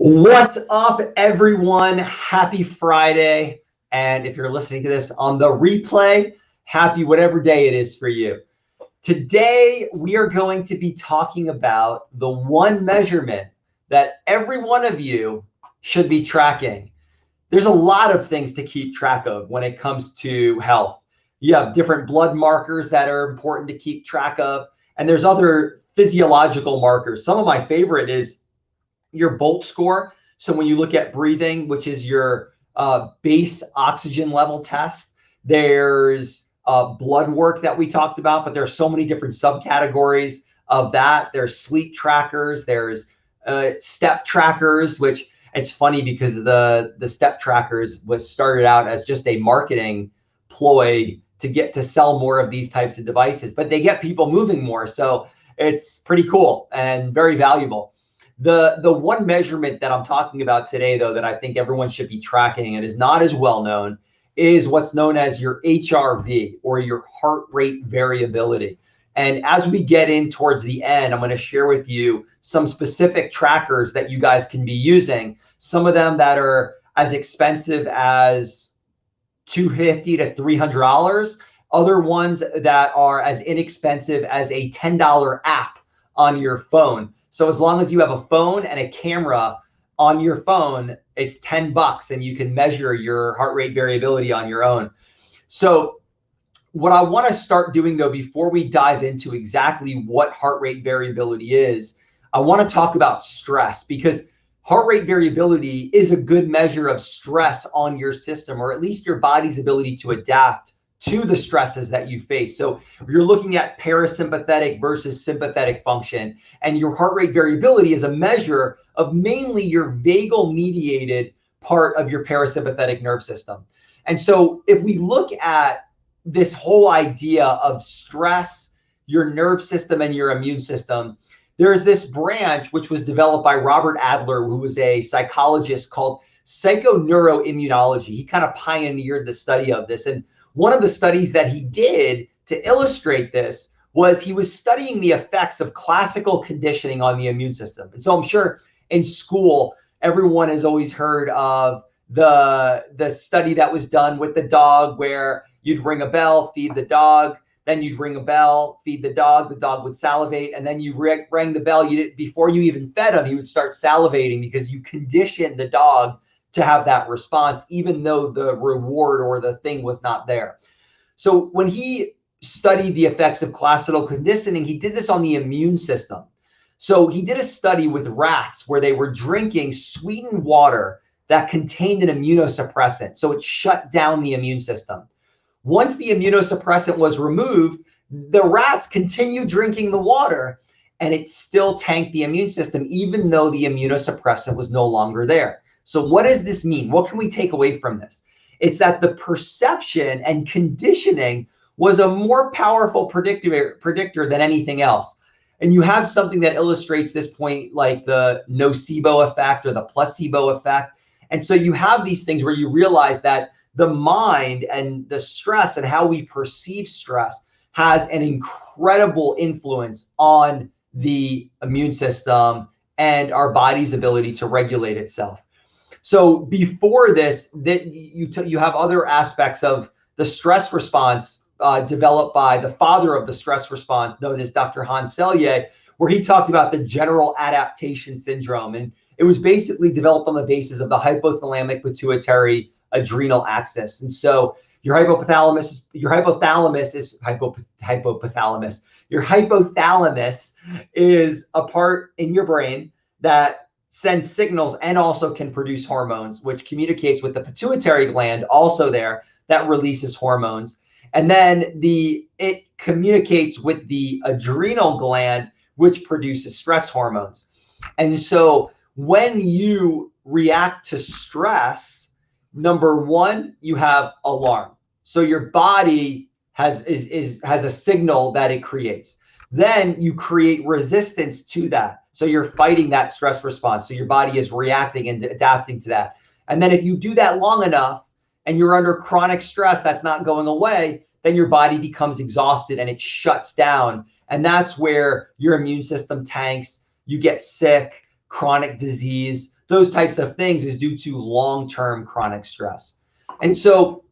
What's up, everyone? Happy Friday. And if you're listening to this on the replay, happy whatever day it is for you. Today, we are going to be talking about the one measurement that every one of you should be tracking. There's a lot of things to keep track of when it comes to health. You have different blood markers that are important to keep track of, and there's other physiological markers. Some of my favorite is your Bolt score. So when you look at breathing, which is your base oxygen level test, there's blood work that we talked about, but there's so many different subcategories of that. There's sleep trackers, there's step trackers, which it's funny because the step trackers was started out as just a marketing ploy to get to sell more of these types of devices, but they get people moving more. So it's pretty cool and very valuable. The one measurement that I'm talking about today, though, that I think everyone should be tracking and is not as well known is what's known as your HRV, or your heart rate variability. And as we get in towards the end, I'm going to share with you some specific trackers that you guys can be using. Some of them that are as expensive as $250 to $300. Other ones that are as inexpensive as a $10 app on your phone. So as long as you have a phone and a camera on your phone, it's $10 and you can measure your heart rate variability on your own. So what I want to start doing, though, before we dive into exactly what heart rate variability is, I want to talk about stress, because heart rate variability is a good measure of stress on your system, or at least your body's ability to adapt to the stresses that you face. So you're looking at parasympathetic versus sympathetic function, and your heart rate variability is a measure of mainly your vagal mediated part of your parasympathetic nerve system. And so if we look at this whole idea of stress, your nerve system and your immune system, there's this branch which was developed by Robert Adler, who was a psychologist, called psychoneuroimmunology. He kind of pioneered the study of this. And one of the studies that he did to illustrate this was he was studying the effects of classical conditioning on the immune system. And so I'm sure in school, everyone has always heard of the study that was done with the dog, where you'd ring a bell, feed the dog, then you'd ring a bell, feed the dog would salivate, and then you rang the bell. Before you even fed him, he would start salivating because you conditioned the dog to have that response, even though the reward or the thing was not there. So when he studied the effects of classical conditioning, he did this on the immune system. So he did a study with rats where they were drinking sweetened water that contained an immunosuppressant. So it shut down the immune system. Once the immunosuppressant was removed, the rats continued drinking the water, and it still tanked the immune system, even though the immunosuppressant was no longer there. So what does this mean? What can we take away from this? It's that the perception and conditioning was a more powerful predictor than anything else. And you have something that illustrates this point, like the nocebo effect or the placebo effect. And so you have these things where you realize that the mind and the stress and how we perceive stress has an incredible influence on the immune system and our body's ability to regulate itself. So before this, you have other aspects of the stress response developed by the father of the stress response, known as Dr. Hans Selye, where he talked about the general adaptation syndrome. And it was basically developed on the basis of the hypothalamic pituitary adrenal axis. And so your hypothalamus is a part in your brain that sends signals and also can produce hormones, which communicates with the pituitary gland, also there, that releases hormones. And then it communicates with the adrenal gland, which produces stress hormones. And so when you react to stress, number one, you have alarm. So your body has a signal that it creates. Then you create resistance to that. So you're fighting that stress response. So your body is reacting and adapting to that. And then if you do that long enough and you're under chronic stress that's not going away, then your body becomes exhausted and it shuts down. And that's where your immune system tanks, you get sick, chronic disease, those types of things is due to long-term chronic stress. And so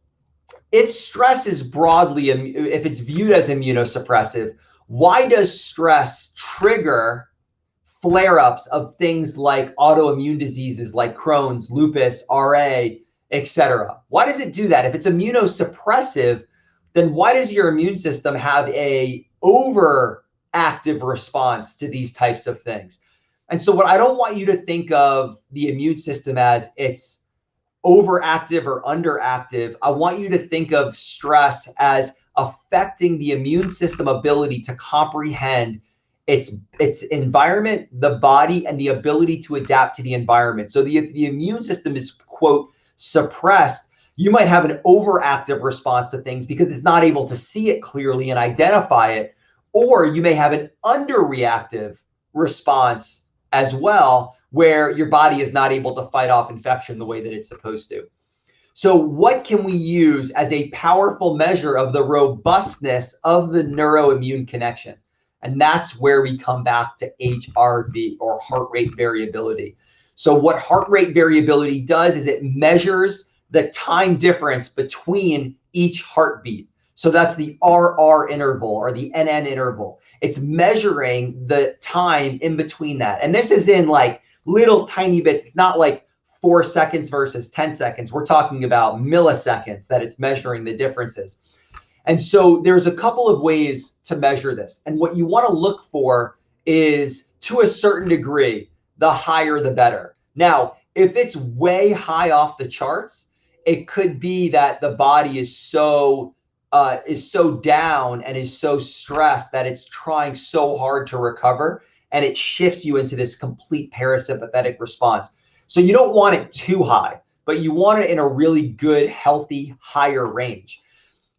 if stress is broadly, if it's viewed as immunosuppressive, why does stress trigger flare-ups of things like autoimmune diseases like Crohn's, lupus, RA, etc.? Why does it do that? If it's immunosuppressive, then why does your immune system have a overactive response to these types of things? And so what I don't want you to think of the immune system as it's overactive or underactive. I want you to think of stress as affecting the immune system ability to comprehend its environment, the body, and the ability to adapt to the environment. So if the immune system is, quote, suppressed, you might have an overactive response to things because it's not able to see it clearly and identify it, or you may have an underreactive response as well, where your body is not able to fight off infection the way that it's supposed to. So what can we use as a powerful measure of the robustness of the neuroimmune connection? And that's where we come back to HRV, or heart rate variability. So what heart rate variability does is it measures the time difference between each heartbeat. So that's the RR interval or the NN interval. It's measuring the time in between that. And this is in like little tiny bits. It's not like 4 seconds versus 10 seconds. We're talking about milliseconds that it's measuring the differences. And so there's a couple of ways to measure this. And what you want to look for is, to a certain degree, the higher the better. Now, if it's way high off the charts, it could be that the body is so down and is so stressed that it's trying so hard to recover, and it shifts you into this complete parasympathetic response. So you don't want it too high, but you want it in a really good, healthy, higher range.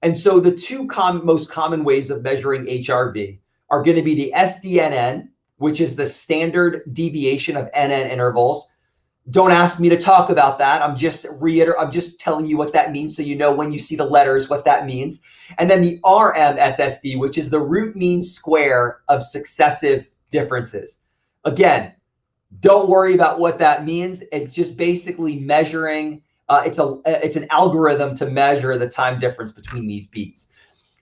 And so the two most common ways of measuring HRV are going to be the SDNN, which is the standard deviation of NN intervals. Don't ask me to talk about that. I'm just telling you what that means, so you know when you see the letters what that means. And then the RMSSD, which is the root mean square of successive differences. Again, don't worry about what that means. It's just basically measuring. It's an algorithm to measure the time difference between these beats.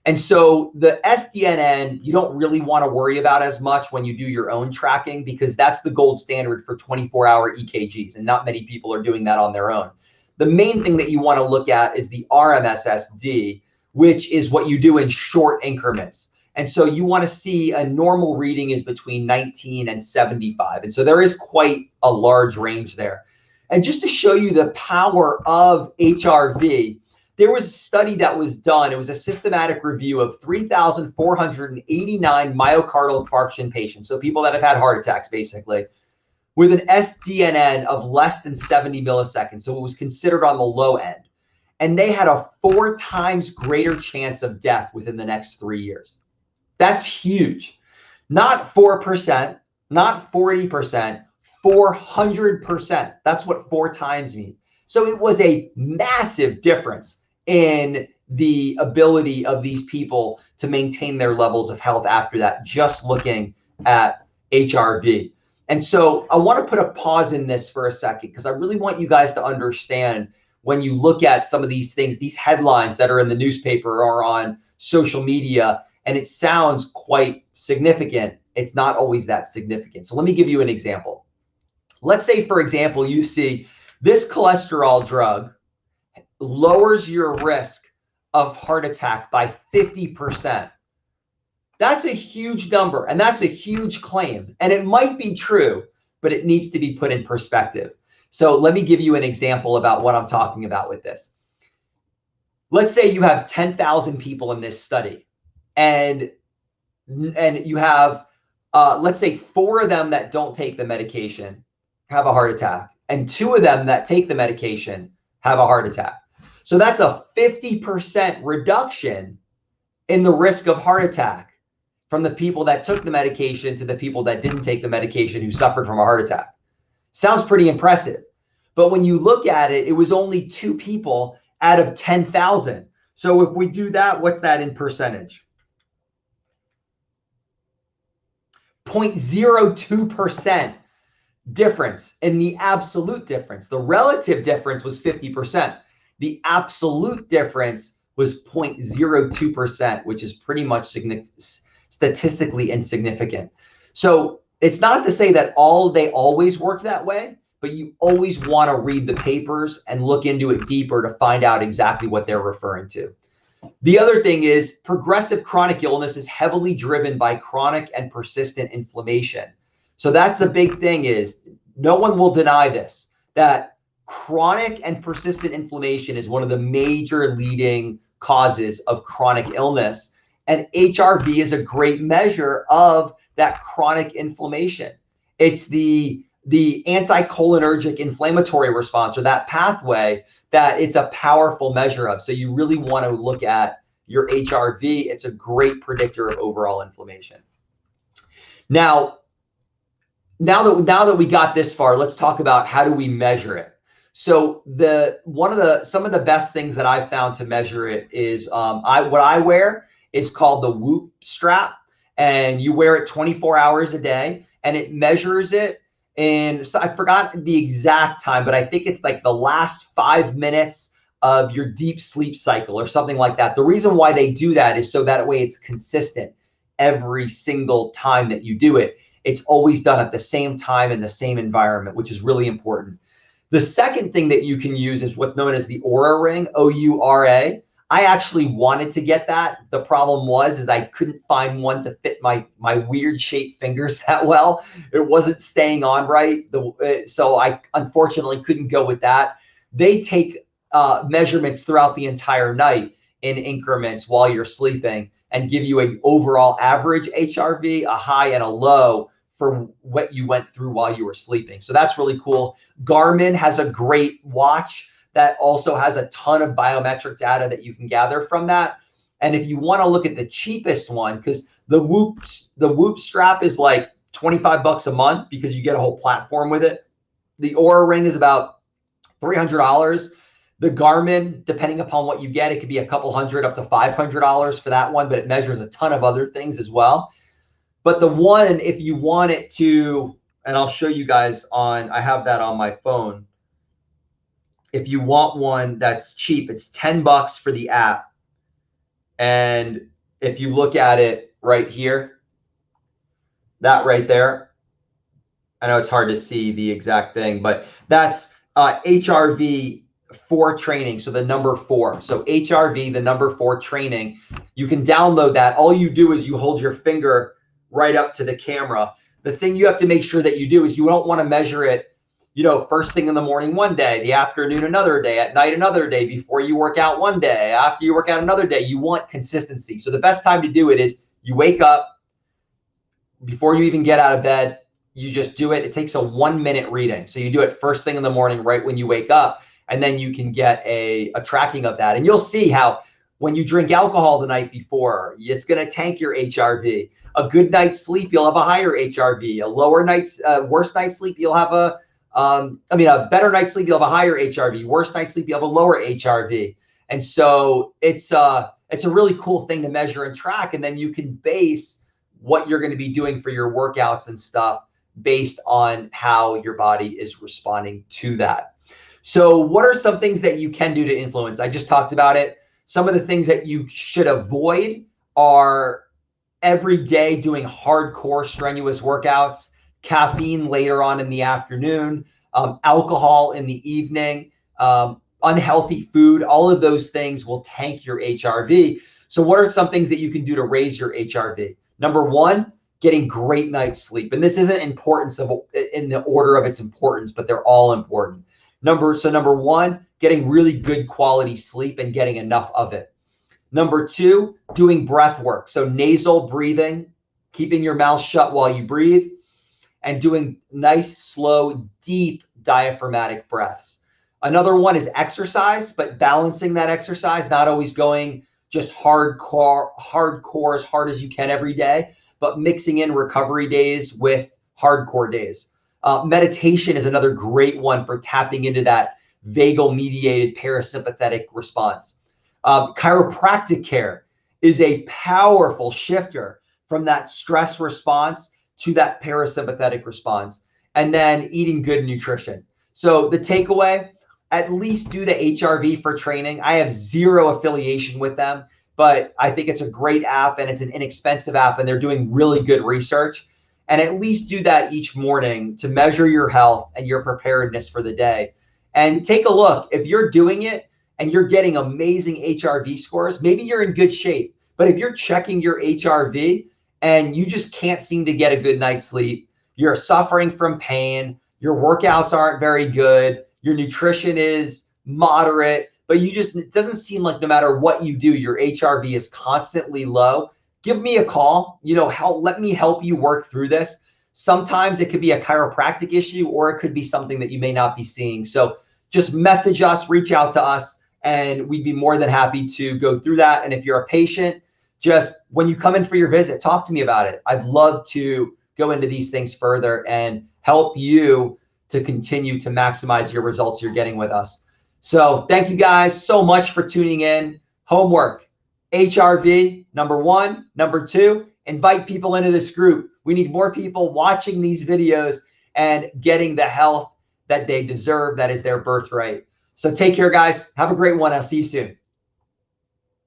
And so the SDNN, you don't really want to worry about as much when you do your own tracking, because that's the gold standard for 24-hour EKGs, and not many people are doing that on their own. The main thing that you want to look at is the RMSSD, which is what you do in short increments. And so you want to see a normal reading is between 19 and 75. And so there is quite a large range there. And just to show you the power of HRV, there was a study that was done. It was a systematic review of 3,489 myocardial infarction patients, so people that have had heart attacks, basically, with an SDNN of less than 70 milliseconds. So it was considered on the low end. And they had a 4 times greater chance of death within the next 3 years. That's huge. Not 4%, not 40%, 400%. That's what 4 times means. So it was a massive difference in the ability of these people to maintain their levels of health after that, just looking at HRV. And so I want to put a pause in this for a second, because I really want you guys to understand, when you look at some of these things, these headlines that are in the newspaper or on social media, and it sounds quite significant, it's not always that significant. So let me give you an example. Let's say, for example, you see this cholesterol drug lowers your risk of heart attack by 50%. That's a huge number, and that's a huge claim. And it might be true, but it needs to be put in perspective. So let me give you an example about what I'm talking about with this. Let's say you have 10,000 people in this study, and you have, let's say 4 of them that don't take the medication have a heart attack, and 2 of them that take the medication have a heart attack. So that's a 50% reduction in the risk of heart attack from the people that took the medication to the people that didn't take the medication who suffered from a heart attack. Sounds pretty impressive. But when you look at it, it was only 2 people out of 10,000. So if we do that, what's that in percentage? 0.02% difference in the absolute difference. The relative difference was 50%. The absolute difference was 0.02%, which is pretty much statistically insignificant. So it's not to say that they always work that way, but you always want to read the papers and look into it deeper to find out exactly what they're referring to. The other thing is progressive chronic illness is heavily driven by chronic and persistent inflammation. So that's the big thing, is no one will deny this, that chronic and persistent inflammation is one of the major leading causes of chronic illness. And HRV is a great measure of that chronic inflammation. It's the anticholinergic inflammatory response, or that pathway, that it's a powerful measure of. So you really want to look at your HRV. It's a great predictor of overall inflammation. Now that we got this far, let's talk about how do we measure it. So some of the best things that I've found to measure it is what I wear is called the Whoop strap, and you wear it 24 hours a day, and it measures it. And so I forgot the exact time, but I think it's like the last 5 minutes of your deep sleep cycle or something like that. The reason why they do that is so that way it's consistent every single time that you do it. It's always done at the same time in the same environment, which is really important. The second thing that you can use is what's known as the Oura ring, O-U-R-A. I actually wanted to get that. The problem is I couldn't find one to fit my weird shaped fingers that well. It wasn't staying on right. So I unfortunately couldn't go with that. They take measurements throughout the entire night in increments while you're sleeping and give you an overall average HRV, a high and a low for what you went through while you were sleeping. So that's really cool. Garmin has a great watch that also has a ton of biometric data that you can gather from that. And if you want to look at the cheapest one, because the Whoop strap is like $25 a month because you get a whole platform with it. The Oura ring is about $300. The Garmin, depending upon what you get, it could be a couple hundred up to $500 for that one, but it measures a ton of other things as well. But the one, if you want it to, and I'll show you guys I have that on my phone. If you want one that's cheap, it's $10 for the app. And if you look at it right here, that right there, I know it's hard to see the exact thing, but that's HRV 4 training. So the number 4. So HRV, the number 4 training, you can download that. All you do is you hold your finger right up to the camera. The thing you have to make sure that you do is you don't want to measure it, first thing in the morning one day, the afternoon another day, at night another day, before you work out one day, after you work out another day. You want consistency. So the best time to do it is you wake up, before you even get out of bed, you just do it. It takes a 1-minute reading. So you do it first thing in the morning, right when you wake up, and then you can get a tracking of that. And you'll see how when you drink alcohol the night before, it's going to tank your HRV. A good night's sleep, you'll have a higher HRV. Worse night's sleep, you'll have a better night's sleep, you'll have a higher HRV. Worse night's sleep, you'll have a lower HRV. And so it's a really cool thing to measure and track. And then you can base what you're going to be doing for your workouts and stuff based on how your body is responding to that. So what are some things that you can do to influence? I just talked about it. Some of the things that you should avoid are every day doing hardcore strenuous workouts, caffeine later on in the afternoon, alcohol in the evening, unhealthy food. All of those things will tank your HRV. So what are some things that you can do to raise your HRV? Number 1, getting great night's sleep. And this isn't in the order of its importance, but they're all important. Number 1, getting really good quality sleep and getting enough of it. Number 2, doing breath work. So nasal breathing, keeping your mouth shut while you breathe, and doing nice, slow, deep diaphragmatic breaths. Another one is exercise, but balancing that exercise, not always going just hardcore as hard as you can every day, but mixing in recovery days with hardcore days. Meditation is another great one for tapping into that vagal mediated parasympathetic response. Chiropractic care is a powerful shifter from that stress response to that parasympathetic response. and then eating good nutrition. So the takeaway, at least do the HRV for training. I have zero affiliation with them, but I think it's a great app and it's an inexpensive app and they're doing really good research. And at least do that each morning to measure your health and your preparedness for the day. And take a look. If you're doing it and you're getting amazing HRV scores, maybe you're in good shape. But if you're checking your HRV and you just can't seem to get a good night's sleep, you're suffering from pain, your workouts aren't very good, your nutrition is moderate, but it doesn't seem like no matter what you do, your HRV is constantly low, give me a call. Let me help you work through this. Sometimes it could be a chiropractic issue or it could be something that you may not be seeing. So just message us, reach out to us, and we'd be more than happy to go through that. And if you're a patient, just when you come in for your visit, talk to me about it. I'd love to go into these things further and help you to continue to maximize your results you're getting with us. So thank you guys so much for tuning in. Homework, HRV, number 1. Number 2, invite people into this group. We need more people watching these videos and getting the health that they deserve. That is their birthright. So take care, guys. Have a great one. I'll see you soon.